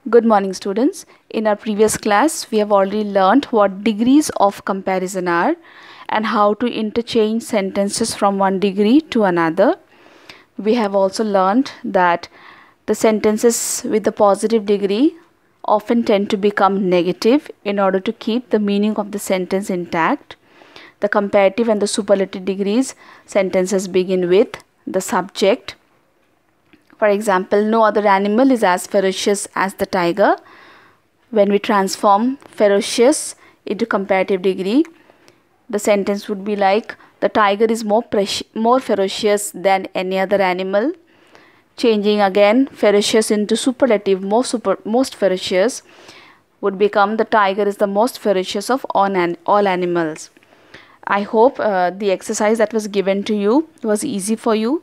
Good morning, students. In our previous class, we have already learned what degrees of comparison are and how to interchange sentences from one degree to another. We have also learned that the sentences with the positive degree often tend to become negative in order to keep the meaning of the sentence intact. The comparative and the superlative degrees sentences begin with the subject. For example, no other animal is as ferocious as the tiger. When we transform ferocious into comparative degree, the sentence would be like, the tiger is more ferocious than any other animal. Changing again ferocious into superlative, most ferocious, would become the tiger is the most ferocious of all animals. I hope the exercise that was given to you was easy for you,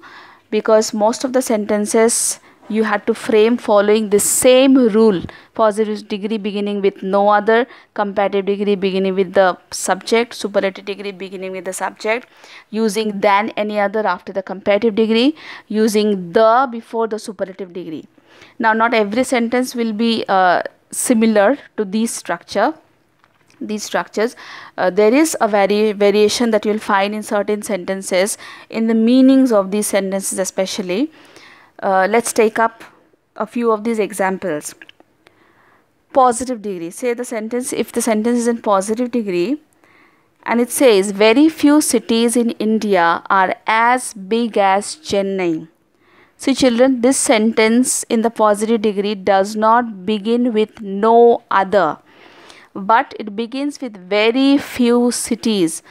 because most of the sentences you had to frame following the same rule: positive degree beginning with no other, comparative degree beginning with the subject, superlative degree beginning with the subject, using than any other after the comparative degree, using the before the superlative degree. Now, not every sentence will be similar to these structures. There is a variation that you will find in certain sentences, in the meanings of these sentences especially. Let's take up a few of these examples. Positive degree. Say the sentence, if the sentence is in positive degree and it says, very few cities in India are as big as Chennai. See children, this sentence in the positive degree does not begin with no other, but it begins with very few cities.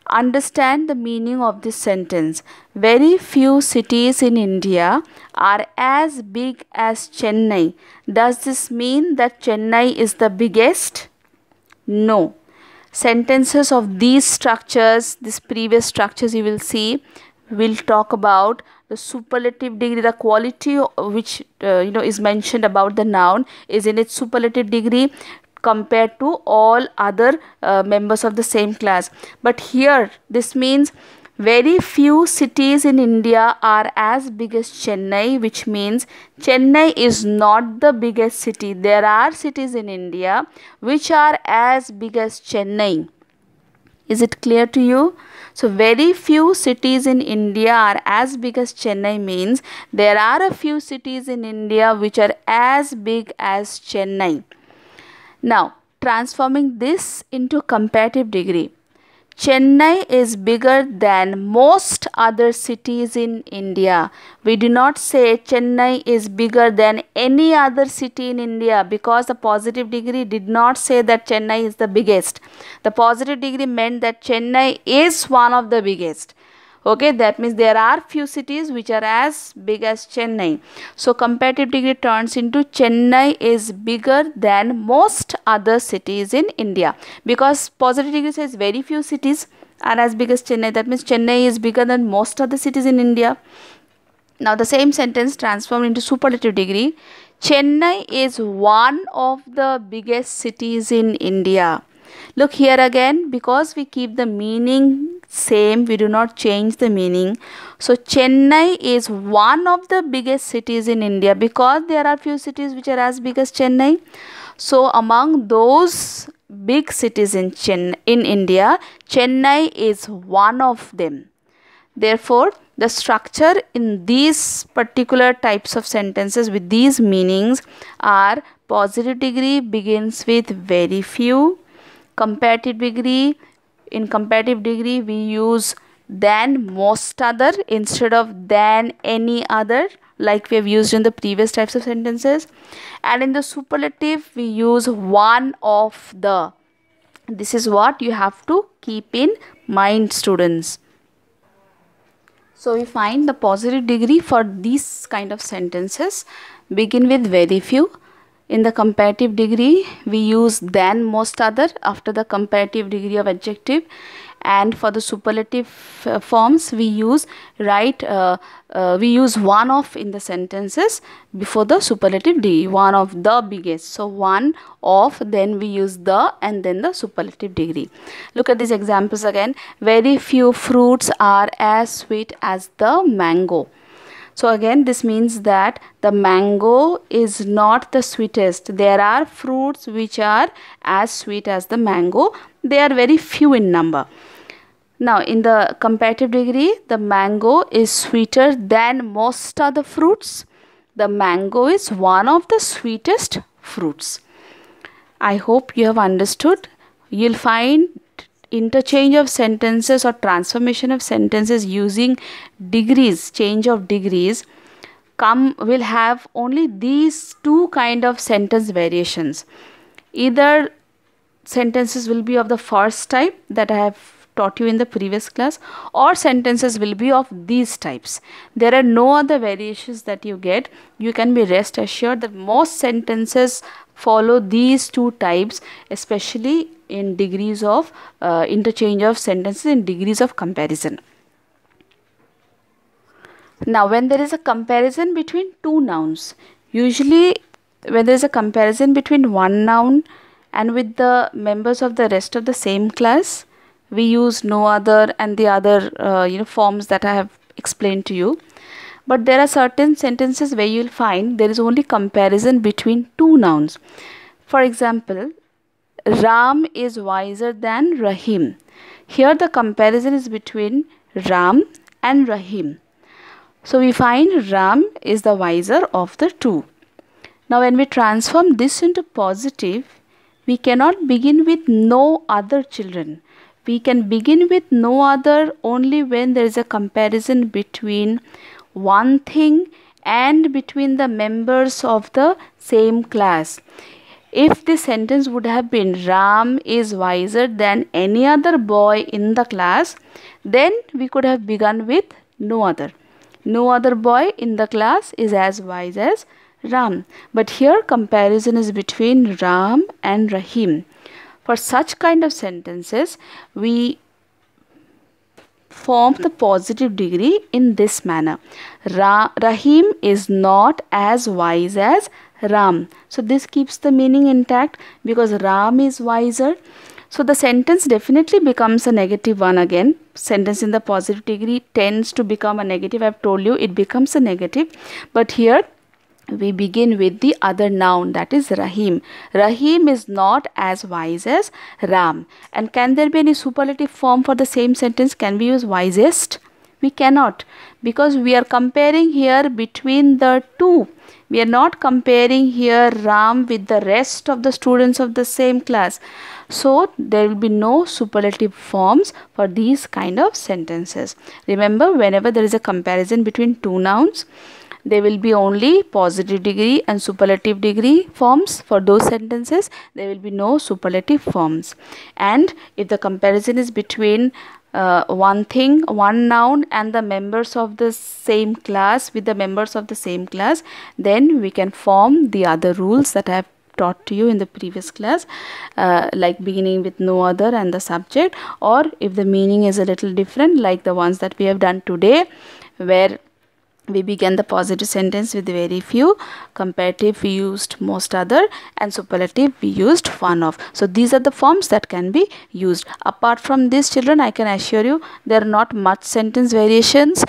Understand the meaning of this sentence. Very few cities in India are as big as Chennai. Does this mean that Chennai is the biggest? No. Sentences of these structures, these previous structures you will see, will talk about the superlative degree, the quality which is mentioned about the noun is in its superlative degree compared to all other members of the same class. But here this means very few cities in India are as big as Chennai, which means Chennai is not the biggest city. There are cities in India which are as big as Chennai. Is it clear to you? So, very few cities in India are as big as Chennai means there are a few cities in India which are as big as Chennai. Now, transforming this into comparative degree. Chennai is bigger than most other cities in India. We do not say Chennai is bigger than any other city in India, because the positive degree did not say that Chennai is the biggest. The positive degree meant that Chennai is one of the biggest. Okay, that means there are few cities which are as big as Chennai. So, comparative degree turns into Chennai is bigger than most other cities in India. Because positive degree says very few cities are as big as Chennai. That means Chennai is bigger than most other cities in India. Now, the same sentence transformed into superlative degree. Chennai is one of the biggest cities in India. Look here again, because we keep the meaning same, we do not change the meaning. So, Chennai is one of the biggest cities in India, because there are few cities which are as big as Chennai. So, among those big cities in India, Chennai is one of them. Therefore, the structure in these particular types of sentences with these meanings are: positive degree begins with very few. Comparative degree, in comparative degree we use than most other instead of than any other, like we have used in the previous types of sentences. And in the superlative we use one of the. This is what you have to keep in mind, students. So we find the positive degree for these kind of sentences begin with very few. In the comparative degree, we use than most other after the comparative degree of adjective, and for the superlative forms, we use we use one of in the sentences before the superlative degree, one of the biggest. So one of, then we use the, and then the superlative degree. Look at these examples again. Very few fruits are as sweet as the mango. So again, this means that the mango is not the sweetest. There are fruits which are as sweet as the mango. They are very few in number. Now, in the comparative degree, the mango is sweeter than most other fruits. The mango is one of the sweetest fruits. I hope you have understood. You'll find interchange of sentences or transformation of sentences using degrees, change of degrees, will have only these two kind of sentence variations. Either sentences will be of the first type that I have taught you in the previous class, or sentences will be of these types. There are no other variations that you get. You can be rest assured that most sentences follow these two types, especially in degrees of interchange of sentences, in degrees of comparison. Now, when there is a comparison between two nouns, usually when there is a comparison between one noun and with the members of the rest of the same class, we use no other and the other forms that I have explained to you. But there are certain sentences where you will find there is only comparison between two nouns. For example, Ram is wiser than Rahim. Here the comparison is between Ram and Rahim. So we find Ram is the wiser of the two. Now when we transform this into positive, we cannot begin with no other, children. We can begin with no other only when there is a comparison between one thing and between the members of the same class. If this sentence would have been Ram is wiser than any other boy in the class, then we could have begun with no other. No other boy in the class is as wise as Ram. But here comparison is between Ram and Rahim. For such kind of sentences, we form the positive degree in this manner. Rahim is not as wise as Ram. So this keeps the meaning intact because Ram is wiser. So the sentence definitely becomes a negative one again. Sentence in the positive degree tends to become a negative. I have told you it becomes a negative. But here we begin with the other noun, that is Rahim. Rahim is not as wise as Ram. And can there be any superlative form for the same sentence? Can we use wisest? We cannot, because we are comparing here between the two. We are not comparing here Ram with the rest of the students of the same class. So there will be no superlative forms for these kind of sentences. Remember, whenever there is a comparison between two nouns, there will be only positive degree and superlative degree forms for those sentences. There will be no superlative forms. And if the comparison is between one thing, one noun and the members of the same class with the members of the same class, then we can form the other rules that I have taught to you in the previous class, like beginning with no other and the subject, or if the meaning is a little different, like the ones that we have done today, where we began the positive sentence with very few, comparative we used most other, and superlative we used one of. So these are the forms that can be used. Apart from this, children, I can assure you there are not much sentence variations.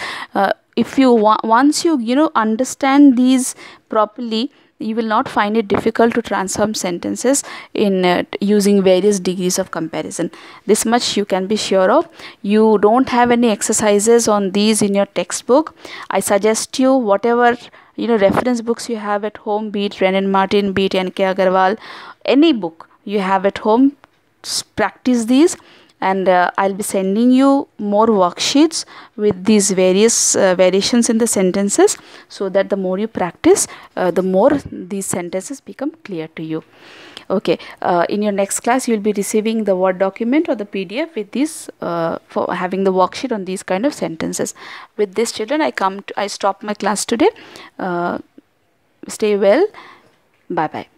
If you once you understand these properly, you will not find it difficult to transform sentences in using various degrees of comparison. This much you can be sure of. You don't have any exercises on these in your textbook. I suggest you whatever reference books you have at home, be it Wren and Martin, be it N.K. Agarwal, any book you have at home, practice these. And I'll be sending you more worksheets with these various variations in the sentences, so that the more you practice, the more these sentences become clear to you. Okay, in your next class, you will be receiving the Word document or the PDF with this, for having the worksheet on these kind of sentences. With this, children, I stop my class today. Stay well. Bye-bye.